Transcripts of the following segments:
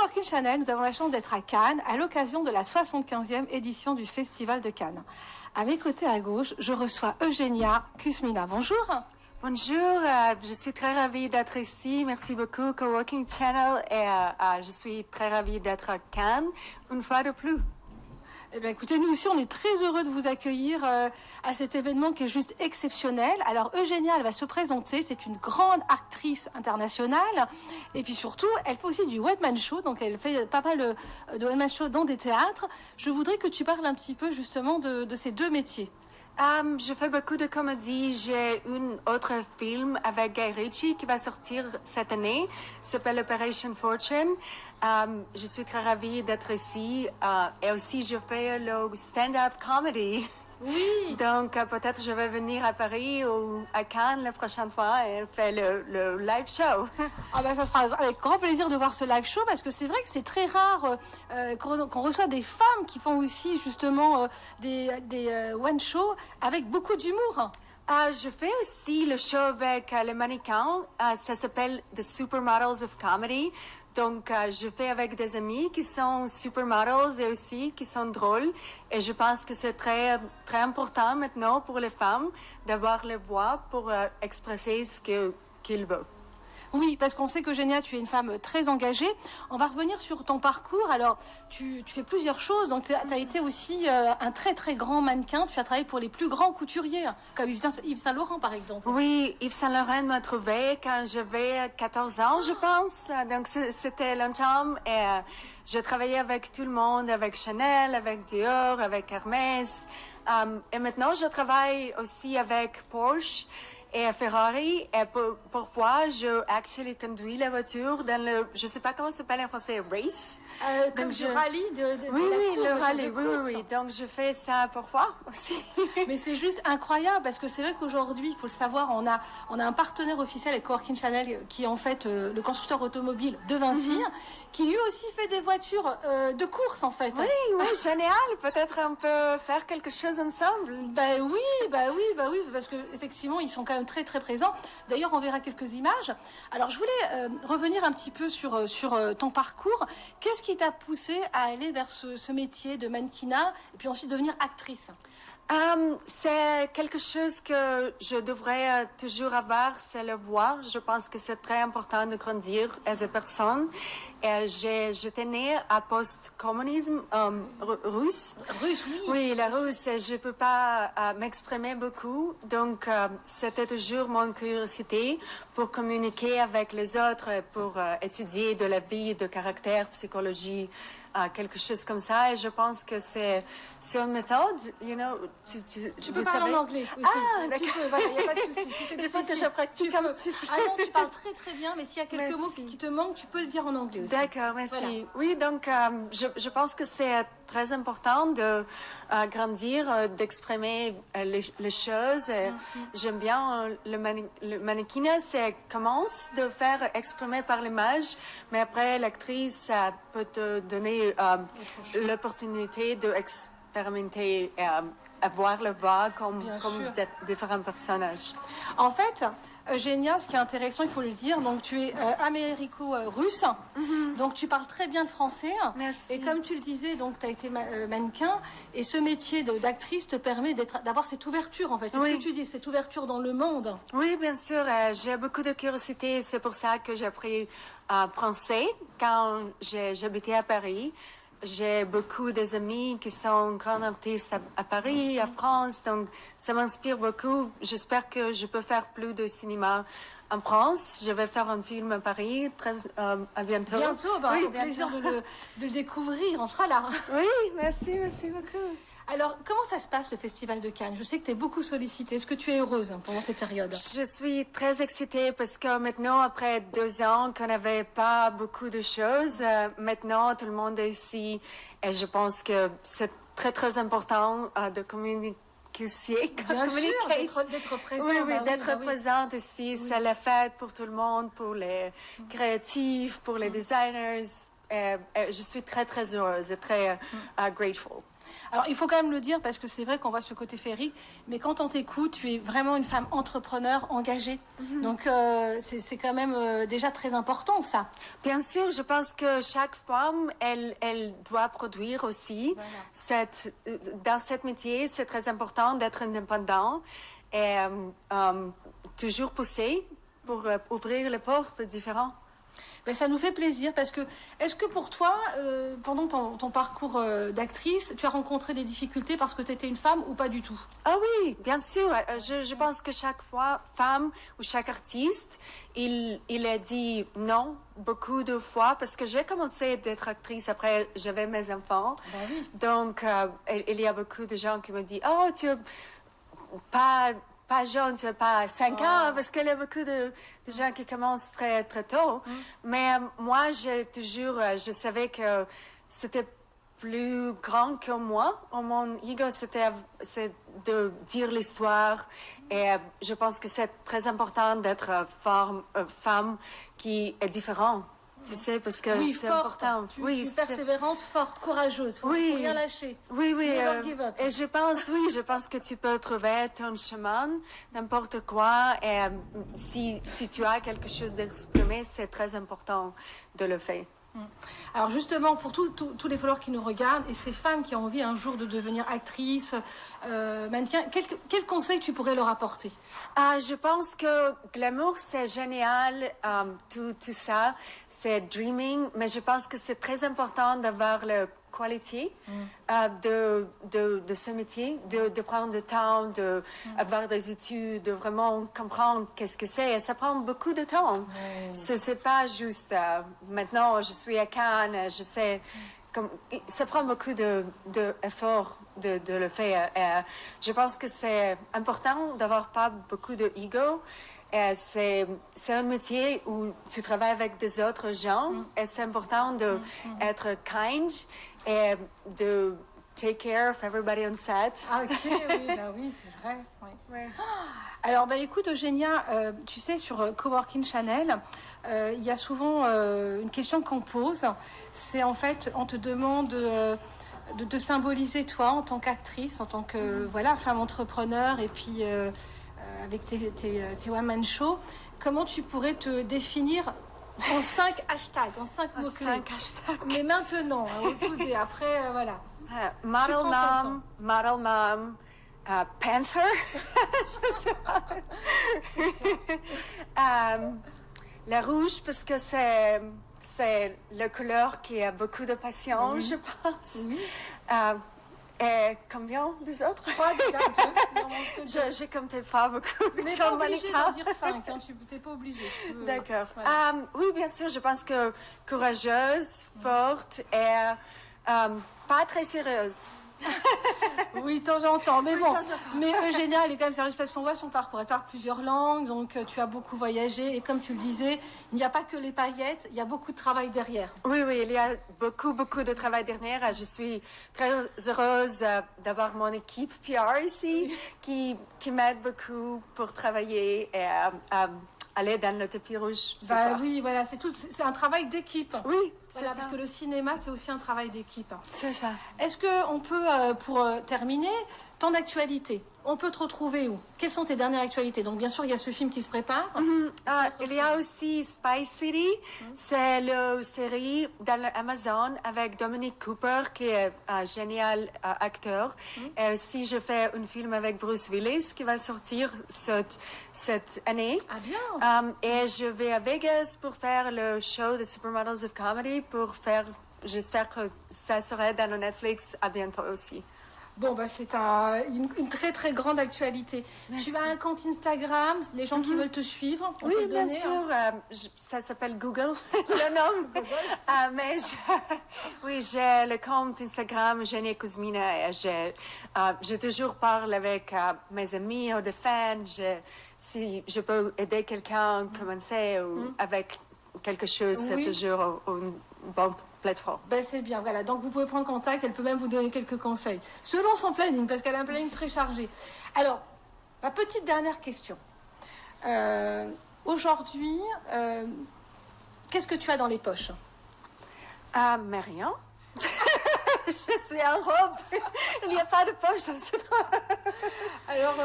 Coworking Channel, nous avons la chance d'être à Cannes à l'occasion de la 75e édition du Festival de Cannes. À mes côtés à gauche, je reçois Eugenia Kusmina. Bonjour. Bonjour, je suis très ravie d'être ici. Merci beaucoup, Coworking Channel. Et je suis très ravie d'être à Cannes une fois de plus. Eh bien, écoutez, nous aussi, on est très heureux de vous accueillir à cet événement qui est juste exceptionnel. Alors, Eugenia, elle va se présenter. C'est une grande actrice internationale. Et puis surtout, elle fait aussi du one-man show. Donc, elle fait pas mal de one-man show dans des théâtres. Je voudrais que tu parles un petit peu, justement, de ces deux métiers. Je fais beaucoup de comédies. J'ai un autre film avec Guy Ritchie qui va sortir cette année. Il s'appelle Operation Fortune. Je suis très ravie d'être ici. Et aussi, je fais le stand-up comedy. Oui. Donc, peut-être je vais venir à Paris ou à Cannes la prochaine fois et faire le live show. Ah ben, ça sera avec grand plaisir de voir ce live show parce que c'est vrai que c'est très rare qu'on reçoit des femmes qui font aussi justement des one show avec beaucoup d'humour. Je fais aussi le show avec les mannequins. Ça s'appelle The Supermodels of Comedy. Donc, je fais avec des amis qui sont supermodels et aussi qui sont drôles. Et je pense que c'est très, très important maintenant pour les femmes d'avoir les voix pour exprimer ce qu'ils veulent. Oui, parce qu'on sait qu'Eugenia, tu es une femme très engagée. On va revenir sur ton parcours. Alors, tu fais plusieurs choses. Donc, tu as été aussi un très, très grand mannequin. Tu as travaillé pour les plus grands couturiers, comme Yves Saint Laurent, par exemple. Oui, Yves Saint Laurent m'a trouvé quand j'avais 14 ans, je pense. Donc, c'était longtemps. Et j'ai travaillé avec tout le monde, avec Chanel, avec Dior, avec Hermès. Et maintenant, je travaille aussi avec Porsche et Ferrari, et parfois, je actually conduis la voiture dans le, je sais pas comment ça s'appelle en français, race. Comme du rallye le rallye, oui. Donc, je fais ça parfois aussi. Mais c'est juste incroyable, parce que c'est vrai qu'aujourd'hui, il faut le savoir, on a un partenaire officiel avec Coworking Channel, qui est en fait le constructeur automobile de Vinci, qui lui aussi fait des voitures de course, en fait. Oui, génial. Peut-être on peut faire quelque chose ensemble. Ben oui, parce que effectivement, ils sont quand même très très présents. D'ailleurs, on verra quelques images. Alors, je voulais revenir un petit peu sur ton parcours. Qu'est-ce qui t'a poussé à aller vers ce métier de mannequinat et puis ensuite devenir actrice? C'est quelque chose que je devrais toujours avoir, c'est le voir. Je pense que c'est très important de grandir as a personne. J'étais née à post-communisme russe. Russe, oui. Oui, la russe. Je ne peux pas m'exprimer beaucoup. Donc, c'était toujours mon curiosité pour communiquer avec les autres, pour étudier de la vie, de caractère, psychologie, quelque chose comme ça. Et je pense que c'est une méthode, tu peux parler en anglais aussi. Ah, d'accord. Tu peux, voilà, il n'y a pas de souci. Il faut que je pratique un petit peu. Ah non, tu parles très très bien, mais s'il y a quelques mots qui te manquent, tu peux le dire en anglais aussi. D'accord, merci. Voilà. Oui, donc je pense que c'est très important de grandir, d'exprimer les choses. J'aime bien le mannequinat, c'est commence de faire exprimer par l'image, mais après l'actrice, ça peut te donner l'opportunité d'expérimenter et avoir le voix comme différents personnages. En fait, Eugenia, ce qui est intéressant, il faut le dire, donc tu es américo-russe, donc tu parles très bien le français. Merci. Et comme tu le disais, donc tu as été mannequin, et ce métier d'actrice te permet d'avoir cette ouverture, en fait. C'est ce que tu dis, cette ouverture dans le monde. Oui, bien sûr. J'ai beaucoup de curiosité. C'est pour ça que j'ai appris français quand j'habitais à Paris. J'ai beaucoup d'amis qui sont grands artistes à Paris, à France, donc ça m'inspire beaucoup. J'espère que je peux faire plus de cinéma en France. Je vais faire un film à Paris à bientôt. Bientôt, au plaisir de le découvrir, on sera là. Oui, merci beaucoup. Alors, comment ça se passe le Festival de Cannes? Je sais que tu es beaucoup sollicitée. Est-ce que tu es heureuse pendant cette période? Je suis très excitée parce que maintenant, après 2 ans qu'on n'avait pas beaucoup de choses, maintenant tout le monde est ici et je pense que c'est très très important de communiquer. Bien sûr, d'être présent. Oui, d'être présente ici. Oui. C'est la fête pour tout le monde, pour les créatifs, pour les designers. Je suis très très heureuse et très grateful. Alors, il faut quand même le dire, parce que c'est vrai qu'on voit ce côté féerique, mais quand on t'écoute, tu es vraiment une femme entrepreneur, engagée. Donc, c'est quand même déjà très important, ça. Bien sûr, je pense que chaque femme, elle doit produire aussi. Voilà. Dans ce métier, c'est très important d'être indépendant et toujours pousser pour ouvrir les portes différentes. Ben, ça nous fait plaisir parce que, est-ce que pour toi, pendant ton parcours d'actrice, tu as rencontré des difficultés parce que tu étais une femme ou pas du tout? Ah oui, bien sûr. Je pense que chaque fois, femme ou chaque artiste, il a dit non beaucoup de fois parce que j'ai commencé d'être actrice après j'avais mes enfants. Ben oui. Donc, il y a beaucoup de gens qui me disent, oh, tu es pas jeune, tu n'as pas 5 ans, parce qu'il y a beaucoup de gens qui commencent très, très tôt. Mais moi, je savais que c'était plus grand que moi. Mon ego, c'est de dire l'histoire. Et je pense que c'est très important d'être femme qui est différente. Tu sais, parce que Oui, c'est forte. important. Tu es persévérante, forte, courageuse. Faut rien lâcher. Oui, Never give up. et je pense que tu peux trouver ton chemin, n'importe quoi. Et si tu as quelque chose d'exprimer, c'est très important de le faire. Alors justement, pour tous les followers qui nous regardent et ces femmes qui ont envie un jour de devenir actrice, mannequin, quel conseil tu pourrais leur apporter? Je pense que glamour, c'est génial, tout ça, c'est dreaming, mais je pense que c'est très important d'avoir la qualité de ce métier, de prendre le temps, d'avoir des études, de vraiment comprendre qu'est-ce que c'est. Et ça prend beaucoup de temps. C'est pas juste maintenant je suis à Cannes, je sais. Ça prend beaucoup d'efforts de le faire. Je pense que c'est important d'avoir pas beaucoup d'ego. C'est un métier où tu travailles avec des autres gens et c'est important d'être kind et de take care of everybody on set. Ah ok, oui, bah oui, c'est vrai. Oui. Ouais. Alors, bah, écoute, Eugénia, tu sais, sur Coworking Channel, il y a souvent une question qu'on pose. C'est en fait, on te demande de symboliser toi en tant qu'actrice, en tant que voilà, femme entrepreneur, et puis avec tes one-man shows. Comment tu pourrais te définir en 5 hashtags, en 5 mots-clés? 5 hashtags. Mais maintenant, au tout dé, après, voilà. Model mom, Panther, je sais pas. La rouge parce que c'est la couleur qui a beaucoup de passion, je pense. Et combien des autres? 3 déjà, je comptais pas beaucoup. Tu n'es pas obligée d'en dire 5, hein, tu n'es pas obligée. D'accord. Voilà. Oui, bien sûr, je pense que courageuse, forte et pas très sérieuse. Oui, de temps en temps. Mais Oui, bon, de temps en temps. mais Eugénia, elle est quand même sérieuse parce qu'on voit son parcours. Elle parle plusieurs langues, donc tu as beaucoup voyagé. Et comme tu le disais, il n'y a pas que les paillettes, il y a beaucoup de travail derrière. Oui, il y a beaucoup de travail derrière. Je suis très heureuse d'avoir mon équipe PR ici qui m'aide beaucoup pour travailler et aller dans le tapis rouge ce soir. Oui, voilà, c'est un travail d'équipe. Oui, Voilà, c'est parce ça. que le cinéma, c'est aussi un travail d'équipe. C'est ça. Est-ce qu'on peut, pour terminer, ton actualité, on peut te retrouver où? Quelles sont tes dernières actualités? Donc, bien sûr, il y a ce film qui se prépare. Il y a aussi Spice City, c'est la série dans Amazon avec Dominic Cooper qui est un génial acteur. Et aussi, je fais un film avec Bruce Willis qui va sortir cette année. Ah bien. Et je vais à Vegas pour faire le show de Supermodels of Comedy j'espère que ça sera dans le Netflix à bientôt aussi. Bon, bah, c'est une très très grande actualité. Merci. Tu as un compte Instagram, les gens qui veulent te suivre, on peut Oui, te bien donner, sûr. hein. Ça s'appelle Google, le nom. Mais oui, j'ai le compte Instagram Eugénia Kuzmina et je toujours parle avec mes amis ou des fans. Si je peux aider quelqu'un à commencer ou avec quelque chose, c'est Oui. toujours une bonne plateforme. Ben, c'est bien, voilà. Donc vous pouvez prendre contact, elle peut même vous donner quelques conseils. Selon son planning, parce qu'elle a un planning très chargé. Alors, ma petite dernière question. Aujourd'hui, qu'est-ce que tu as dans les poches? Mais rien. je suis en robe. Il n'y a pas de poche. Alors,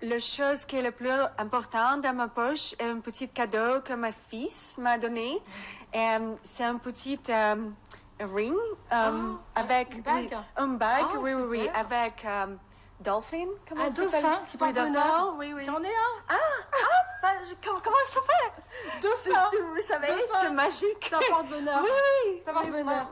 La chose qui est le plus importante dans ma poche est un petit cadeau que ma fils m'a donné. C'est un petit ring avec une bague. un bague, Ah, oui, oui, oui, super. avec dolphin. Comment un ça s'appelle? dauphin qui porte Oui, bonheur. dauphin, oui, oui. T'en es un? Comment ça fait? Dauphin. Vous savez, Dauphin. c'est magique. Ça porte bonheur. Oui, oui. Ça porte Oui, bonheur.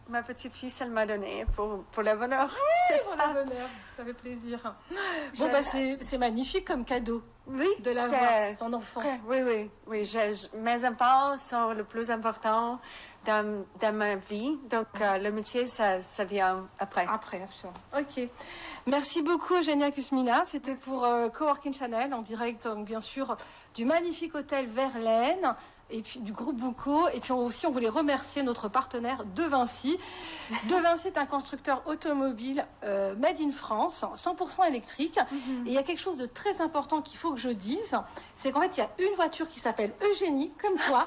Ma petite fille, elle m'a donné pour le bonheur. Oui, C'est pour ça. le bonheur. Ça fait plaisir. Bon, Je- bah, c'est magnifique comme cadeau Oui, de l'avoir, c'est son enfant. Oui, oui, oui. Mes enfants sont le plus important dans ma vie. Donc, le métier, ça vient après. Après, absolument. Ok. Merci beaucoup, Eugenia Kusmina. C'était pour Coworking Channel, en direct, donc, bien sûr, du magnifique hôtel Verlaine, et puis du groupe Bouco. Et puis aussi, on voulait remercier notre partenaire De Vinci. De Vinci est un constructeur automobile made in France, 100% électrique. Et il y a quelque chose de très important qu'il faut que je dise, c'est qu'en fait, il y a une voiture qui s'appelle Eugénie, comme toi.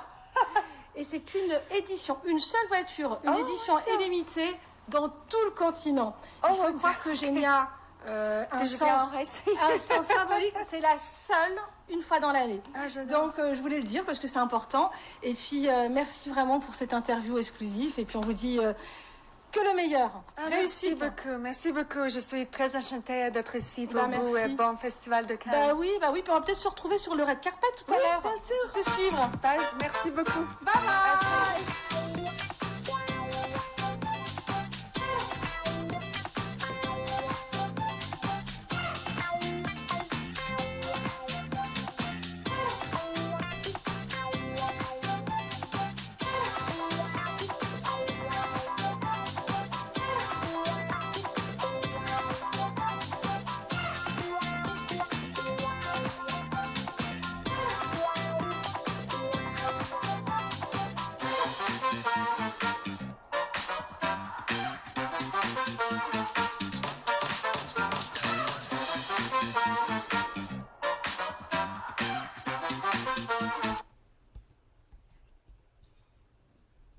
Et c'est une édition, une seule voiture, une édition illimitée dans tout le continent. Il faut croire que Eugénia un je vais en sens symbolique, c'est la seule une fois dans l'année. Ah, j'adore. Donc je voulais le dire parce que c'est important. Et puis merci vraiment pour cette interview exclusive. Et puis on vous dit que le meilleur. Merci Réussite. beaucoup, merci beaucoup. Je suis très enchantée d'être ici pour Bah, vous merci. et bon festival de Cannes. Bah oui. Puis on va peut-être se retrouver sur le red carpet tout à Oui, l'heure. bien sûr. Te suivre. Bye, merci beaucoup. Bye bye.